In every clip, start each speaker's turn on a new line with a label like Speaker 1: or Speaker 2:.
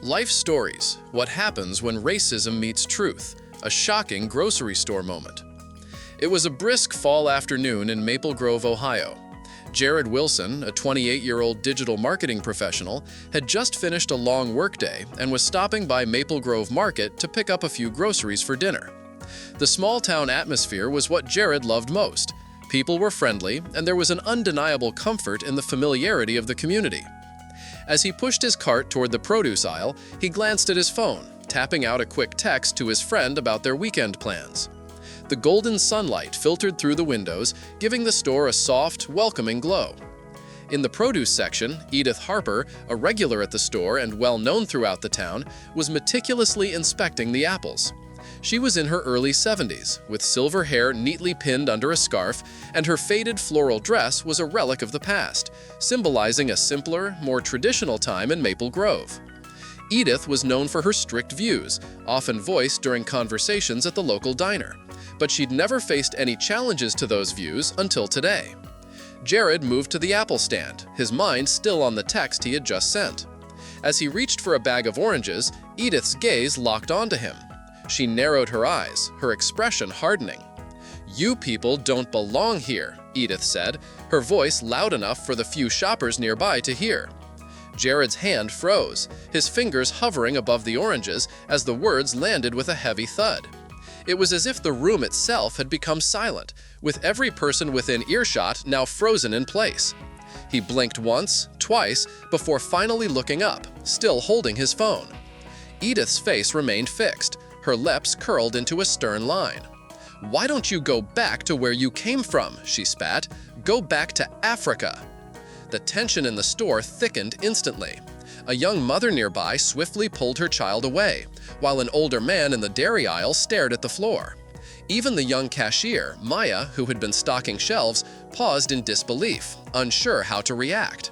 Speaker 1: Life stories, what happens when racism meets truth, a shocking grocery store moment. It was a brisk fall afternoon in Maple Grove, Ohio. Jared Wilson, a 28-year-old digital marketing professional, had just finished a long workday and was stopping by Maple Grove Market to pick up a few groceries for dinner. The small-town atmosphere was what Jared loved most. People were friendly, and there was an undeniable comfort in the familiarity of the community. As he pushed his cart toward the produce aisle, he glanced at his phone, tapping out a quick text to his friend about their weekend plans. The golden sunlight filtered through the windows, giving the store a soft, welcoming glow. In the produce section, Edith Harper, a regular at the store and well known throughout the town, was meticulously inspecting the apples. She was in her early 70s, with silver hair neatly pinned under a scarf, and her faded floral dress was a relic of the past, symbolizing a simpler, more traditional time in Maple Grove. Edith was known for her strict views, often voiced during conversations at the local diner, but she'd never faced any challenges to those views until today. Jared moved to the apple stand, his mind still on the text he had just sent. As he reached for a bag of oranges, Edith's gaze locked onto him. She narrowed her eyes, her expression hardening. "You people don't belong here," Edith said, her voice loud enough for the few shoppers nearby to hear. Jared's hand froze, his fingers hovering above the oranges as the words landed with a heavy thud. It was as if the room itself had become silent, with every person within earshot now frozen in place. He blinked once, twice, before finally looking up, still holding his phone. Edith's face remained fixed, her lips curled into a stern line. "Why don't you go back to where you came from?" she spat. "Go back to Africa." The tension in the store thickened instantly. A young mother nearby swiftly pulled her child away, while an older man in the dairy aisle stared at the floor. Even the young cashier, Maya, who had been stocking shelves, paused in disbelief, unsure how to react.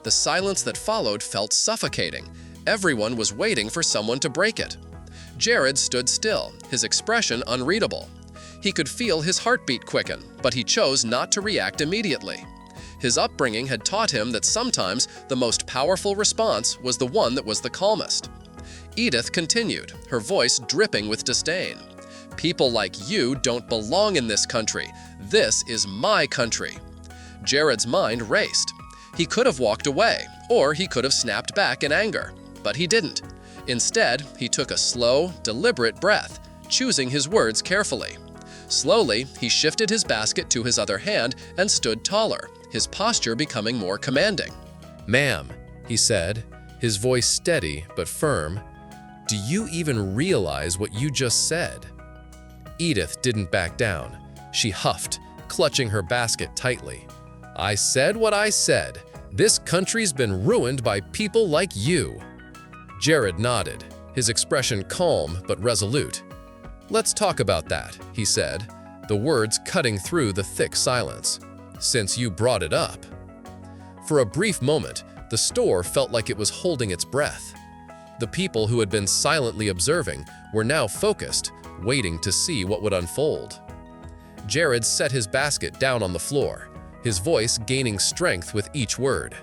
Speaker 1: The silence that followed felt suffocating. Everyone was waiting for someone to break it. Jared stood still, his expression unreadable. He could feel his heartbeat quicken, but he chose not to react immediately. His upbringing had taught him that sometimes the most powerful response was the one that was the calmest. Edith continued, her voice dripping with disdain. "People like you don't belong in this country. This is my country." Jared's mind raced. He could have walked away, or he could have snapped back in anger, but he didn't. Instead, he took a slow, deliberate breath, choosing his words carefully. Slowly, he shifted his basket to his other hand and stood taller, his posture becoming more commanding.
Speaker 2: "Ma'am," he said, his voice steady but firm, "do you even realize what you just said?" Edith didn't back down. She huffed, clutching her basket tightly. "I said what I said. This country's been ruined by people like you." Jared nodded, his expression calm but resolute. "Let's talk about that," he said, the words cutting through the thick silence. "Since you brought it up." For a brief moment, the store felt like it was holding its breath. The people who had been silently observing were now focused, waiting to see what would unfold. Jared set his basket down on the floor, his voice gaining strength with each word.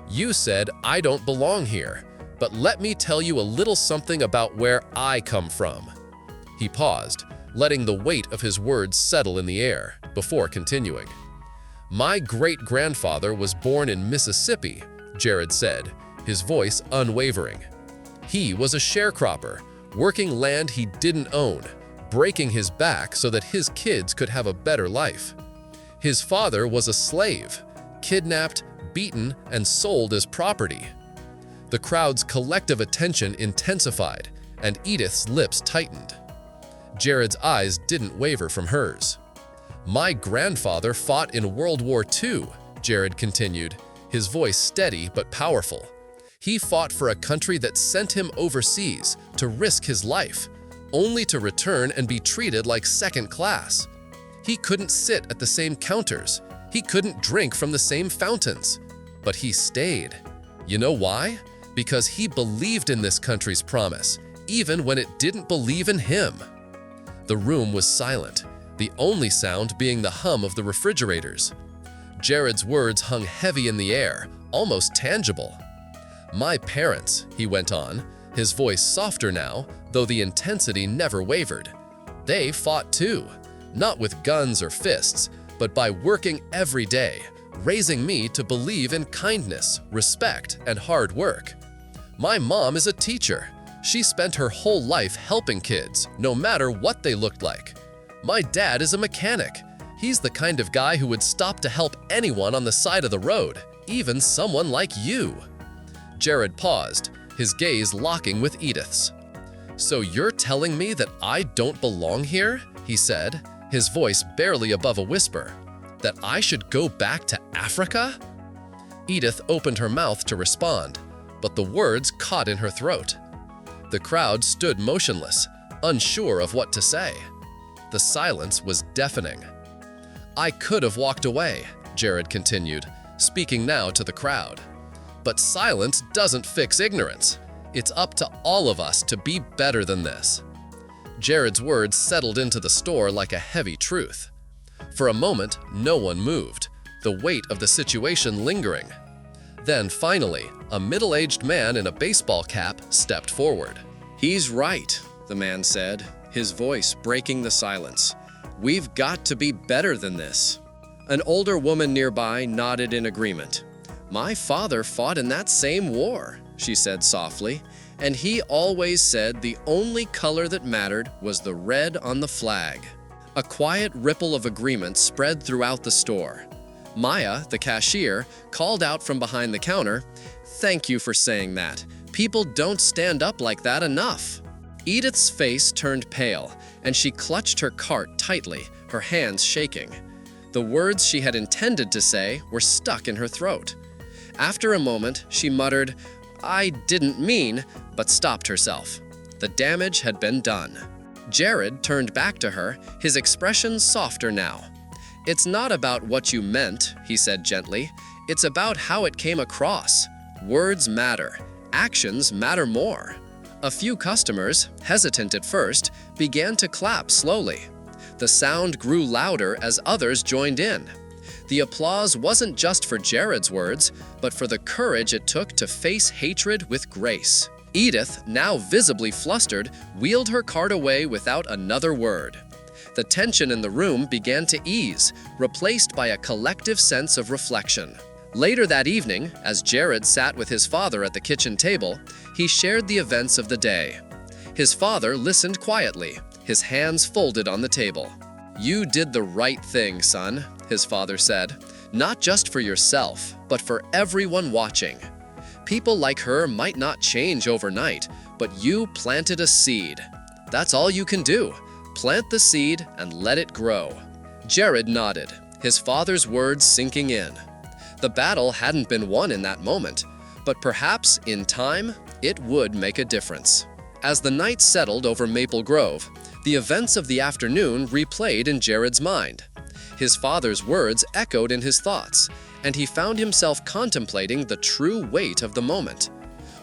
Speaker 2: "You said I don't belong here, but let me tell you a little something about where I come from." He paused, letting the weight of his words settle in the air, before continuing. "My great-grandfather was born in Mississippi," Jared said, his voice unwavering. "He was a sharecropper, working land he didn't own, breaking his back so that his kids could have a better life. His father was a slave, kidnapped, beaten, and sold as property." The crowd's collective attention intensified, and Edith's lips tightened. Jared's eyes didn't waver from hers. "My grandfather fought in World War II," Jared continued, his voice steady but powerful. "He fought for a country that sent him overseas to risk his life, only to return and be treated like second class. He couldn't sit at the same counters. He couldn't drink from the same fountains. But he stayed. You know why? Because he believed in this country's promise, even when it didn't believe in him." The room was silent, the only sound being the hum of the refrigerators. Jared's words hung heavy in the air, almost tangible. "My parents," he went on, his voice softer now, though the intensity never wavered. They fought too, not with guns or fists, but by working every day, raising me to believe in kindness, respect, and hard work. My mom is a teacher. She spent her whole life helping kids, no matter what they looked like. My dad is a mechanic. He's the kind of guy who would stop to help anyone on the side of the road, even someone like you." Jared paused, his gaze locking with Edith's. "So you're telling me that I don't belong here?" he said, his voice barely above a whisper. "That I should go back to Africa?" Edith opened her mouth to respond, but the words caught in her throat. The crowd stood motionless, unsure of what to say. The silence was deafening. "I could have walked away," Jared continued, speaking now to the crowd. "But silence doesn't fix ignorance. It's up to all of us to be better than this." Jared's words settled into the store like a heavy truth. For a moment, no one moved, the weight of the situation lingering. Then finally, a middle-aged man in a baseball cap stepped forward.
Speaker 1: "He's right," the man said, his voice breaking the silence. "We've got to be better than this." An older woman nearby nodded in agreement. "My father fought in that same war," she said softly, "and he always said the only color that mattered was the red on the flag." A quiet ripple of agreement spread throughout the store. Maya, the cashier, called out from behind the counter, "Thank you for saying that. People don't stand up like that enough." Edith's face turned pale, and she clutched her cart tightly, her hands shaking. The words she had intended to say were stuck in her throat. After a moment, she muttered, "I didn't mean," but stopped herself. The damage had been done. Jared turned back to her, his expression softer now. "It's not about what you meant," he said gently. "It's about how it came across. Words matter. Actions matter more." A few customers, hesitant at first, began to clap slowly. The sound grew louder as others joined in. The applause wasn't just for Jared's words, but for the courage it took to face hatred with grace. Edith, now visibly flustered, wheeled her cart away without another word. The tension in the room began to ease, replaced by a collective sense of reflection. Later that evening, as Jared sat with his father at the kitchen table, he shared the events of the day. His father listened quietly, his hands folded on the table. "You did the right thing, son," his father said, "not just for yourself, but for everyone watching. People like her might not change overnight, but you planted a seed. That's all you can do. Plant the seed and let it grow." Jared nodded, his father's words sinking in. The battle hadn't been won in that moment, but perhaps, in time, it would make a difference. As the night settled over Maple Grove, the events of the afternoon replayed in Jared's mind. His father's words echoed in his thoughts, and he found himself contemplating the true weight of the moment.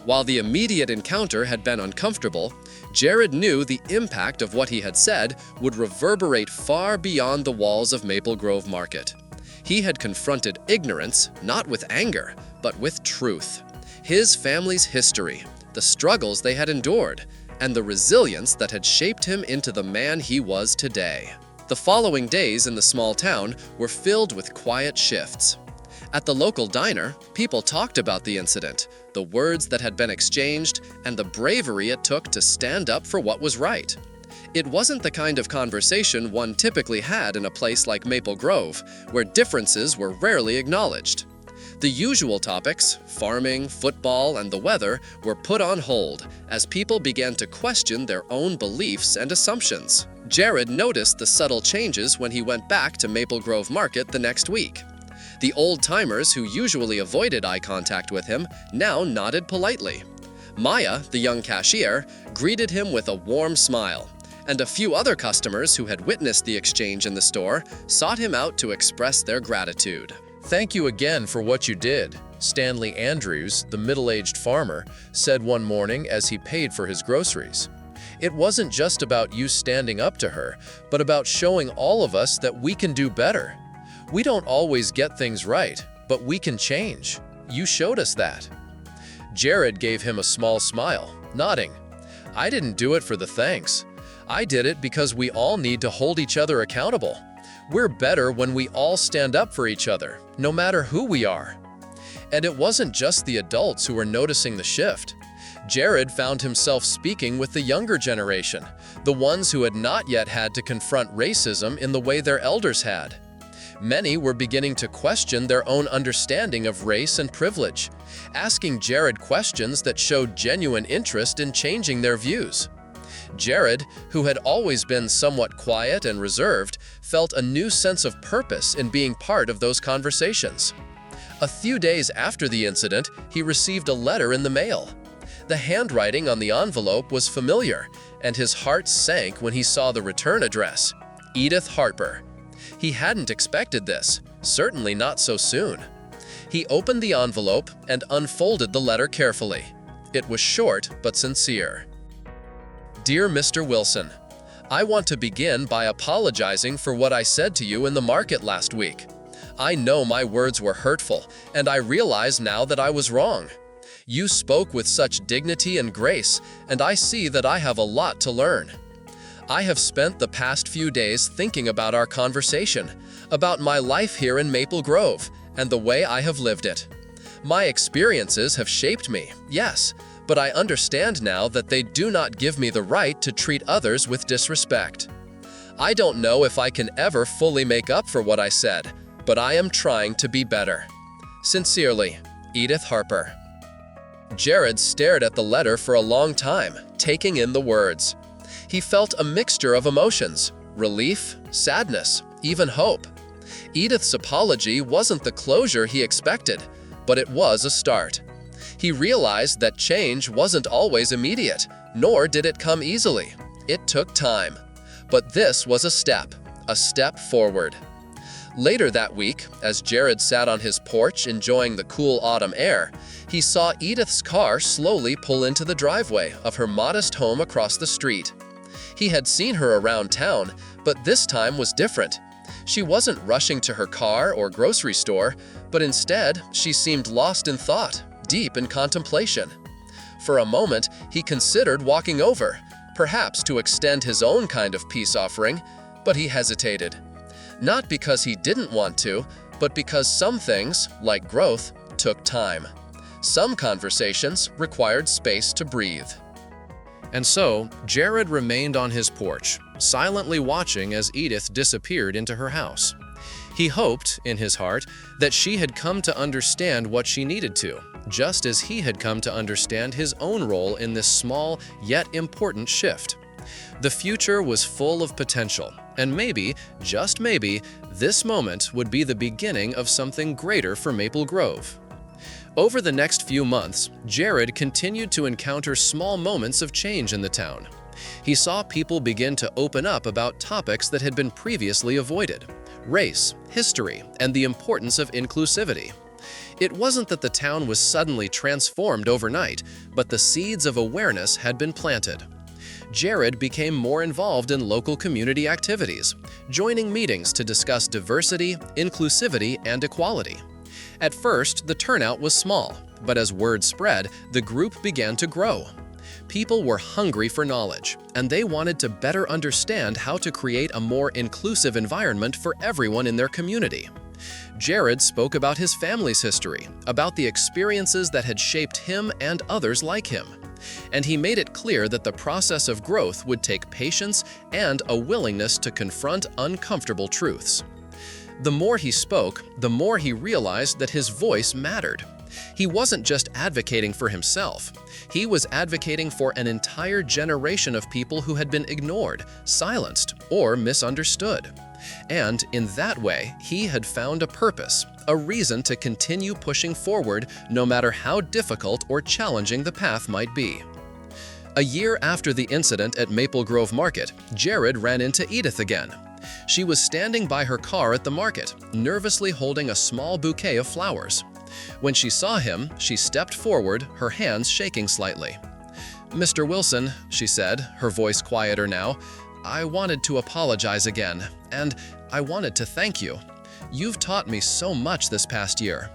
Speaker 1: While the immediate encounter had been uncomfortable, Jared knew the impact of what he had said would reverberate far beyond the walls of Maple Grove Market. He had confronted ignorance, not with anger, but with truth. His family's history, the struggles they had endured, and the resilience that had shaped him into the man he was today. The following days in the small town were filled with quiet shifts. At the local diner, people talked about the incident, the words that had been exchanged, and the bravery it took to stand up for what was right. It wasn't the kind of conversation one typically had in a place like Maple Grove, where differences were rarely acknowledged. The usual topics, farming, football, and the weather, were put on hold as people began to question their own beliefs and assumptions. Jared noticed the subtle changes when he went back to Maple Grove Market the next week. The old-timers who usually avoided eye contact with him now nodded politely. Maya, the young cashier, greeted him with a warm smile, and a few other customers who had witnessed the exchange in the store sought him out to express their gratitude.
Speaker 2: "Thank you again for what you did," Stanley Andrews, the middle-aged farmer, said one morning as he paid for his groceries. "It wasn't just about you standing up to her, but about showing all of us that we can do better. We don't always get things right, but we can change. You showed us that."
Speaker 1: Jared gave him a small smile, nodding. "I didn't do it for the thanks. I did it because we all need to hold each other accountable. We're better when we all stand up for each other, no matter who we are." And it wasn't just the adults who were noticing the shift. Jared found himself speaking with the younger generation, the ones who had not yet had to confront racism in the way their elders had. Many were beginning to question their own understanding of race and privilege, asking Jared questions that showed genuine interest in changing their views. Jared, who had always been somewhat quiet and reserved, felt a new sense of purpose in being part of those conversations. A few days after the incident, he received a letter in the mail. The handwriting on the envelope was familiar, and his heart sank when he saw the return address: Edith Harper. He hadn't expected this, certainly not so soon. He opened the envelope and unfolded the letter carefully. It was short but sincere. "Dear Mr. Wilson, I want to begin by apologizing for what I said to you in the market last week. I know my words were hurtful, and I realize now that I was wrong. You spoke with such dignity and grace, and I see that I have a lot to learn. I have spent the past few days thinking about our conversation, about my life here in Maple Grove, and the way I have lived it. My experiences have shaped me, yes, but I understand now that they do not give me the right to treat others with disrespect. I don't know if I can ever fully make up for what I said, but I am trying to be better. Sincerely, Edith Harper." Jared stared at the letter for a long time, taking in the words. He felt a mixture of emotions: relief, sadness, even hope. Edith's apology wasn't the closure he expected, but it was a start. He realized that change wasn't always immediate, nor did it come easily. It took time. But this was a step forward. Later that week, as Jared sat on his porch enjoying the cool autumn air, he saw Edith's car slowly pull into the driveway of her modest home across the street. He had seen her around town, but this time was different. She wasn't rushing to her car or grocery store, but instead, she seemed lost in thought, deep in contemplation. For a moment, he considered walking over, perhaps to extend his own kind of peace offering, but he hesitated. Not because he didn't want to, but because some things, like growth, took time. Some conversations required space to breathe. And so, Jared remained on his porch, silently watching as Edith disappeared into her house. He hoped, in his heart, that she had come to understand what she needed to, just as he had come to understand his own role in this small yet important shift. The future was full of potential, and maybe, just maybe, this moment would be the beginning of something greater for Maple Grove. Over the next few months, Jared continued to encounter small moments of change in the town. He saw people begin to open up about topics that had been previously avoided: race, history, and the importance of inclusivity. It wasn't that the town was suddenly transformed overnight, but the seeds of awareness had been planted. Jared became more involved in local community activities, joining meetings to discuss diversity, inclusivity, and equality. At first, the turnout was small, but as word spread, the group began to grow. People were hungry for knowledge, and they wanted to better understand how to create a more inclusive environment for everyone in their community. Jared spoke about his family's history, about the experiences that had shaped him and others like him. And he made it clear that the process of growth would take patience and a willingness to confront uncomfortable truths. The more he spoke, the more he realized that his voice mattered. He wasn't just advocating for himself. He was advocating for an entire generation of people who had been ignored, silenced, or misunderstood. And in that way, he had found a purpose, a reason to continue pushing forward no matter how difficult or challenging the path might be. A year after the incident at Maple Grove Market, Jared ran into Edith again. She was standing by her car at the market, nervously holding a small bouquet of flowers. When she saw him, she stepped forward, her hands shaking slightly. "Mr. Wilson," she said, her voice quieter now, "I wanted to apologize again, and I wanted to thank you. You've taught me so much this past year.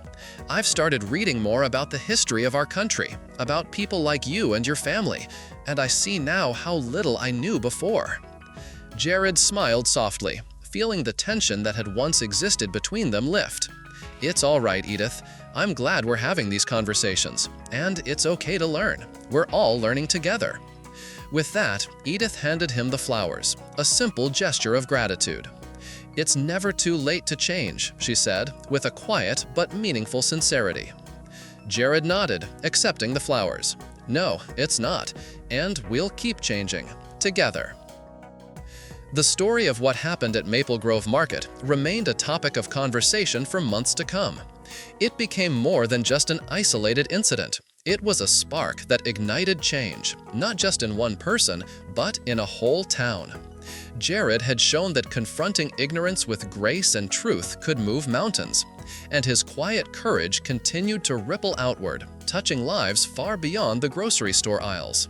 Speaker 1: I've started reading more about the history of our country, about people like you and your family, and I see now how little I knew before." Jared smiled softly, feeling the tension that had once existed between them lift. "It's all right, Edith. I'm glad we're having these conversations, and it's okay to learn. We're all learning together." With that, Edith handed him the flowers, a simple gesture of gratitude. "It's never too late to change," she said, with a quiet but meaningful sincerity. Jared nodded, accepting the flowers. "No, it's not, and we'll keep changing, together." The story of what happened at Maple Grove Market remained a topic of conversation for months to come. It became more than just an isolated incident. It was a spark that ignited change, not just in one person, but in a whole town. Jared had shown that confronting ignorance with grace and truth could move mountains, and his quiet courage continued to ripple outward, touching lives far beyond the grocery store aisles.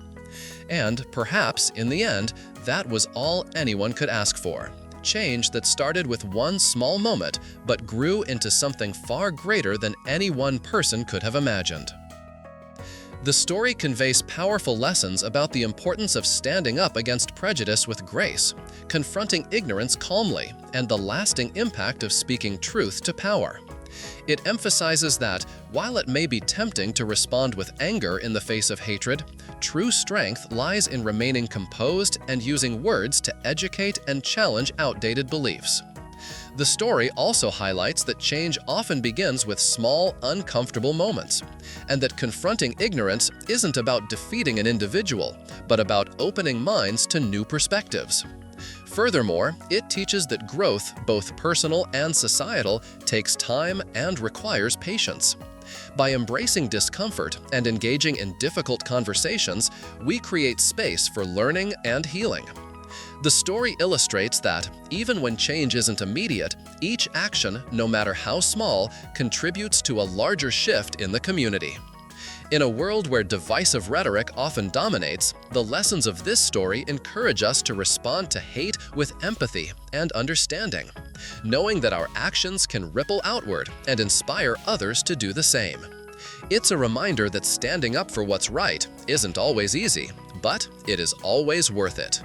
Speaker 1: And perhaps, in the end, that was all anyone could ask for. Change that started with one small moment, but grew into something far greater than any one person could have imagined. The story conveys powerful lessons about the importance of standing up against prejudice with grace, confronting ignorance calmly, and the lasting impact of speaking truth to power. It emphasizes that, while it may be tempting to respond with anger in the face of hatred, true strength lies in remaining composed and using words to educate and challenge outdated beliefs. The story also highlights that change often begins with small, uncomfortable moments, and that confronting ignorance isn't about defeating an individual, but about opening minds to new perspectives. Furthermore, it teaches that growth, both personal and societal, takes time and requires patience. By embracing discomfort and engaging in difficult conversations, we create space for learning and healing. The story illustrates that, even when change isn't immediate, each action, no matter how small, contributes to a larger shift in the community. In a world where divisive rhetoric often dominates, the lessons of this story encourage us to respond to hate with empathy and understanding, knowing that our actions can ripple outward and inspire others to do the same. It's a reminder that standing up for what's right isn't always easy, but it is always worth it.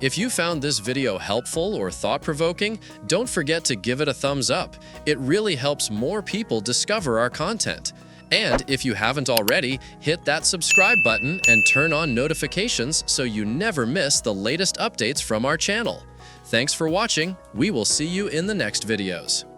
Speaker 1: If you found this video helpful or thought-provoking, don't forget to give it a thumbs up. It really helps more people discover our content. And if you haven't already, hit that subscribe button and turn on notifications so you never miss the latest updates from our channel. Thanks for watching. We will see you in the next videos.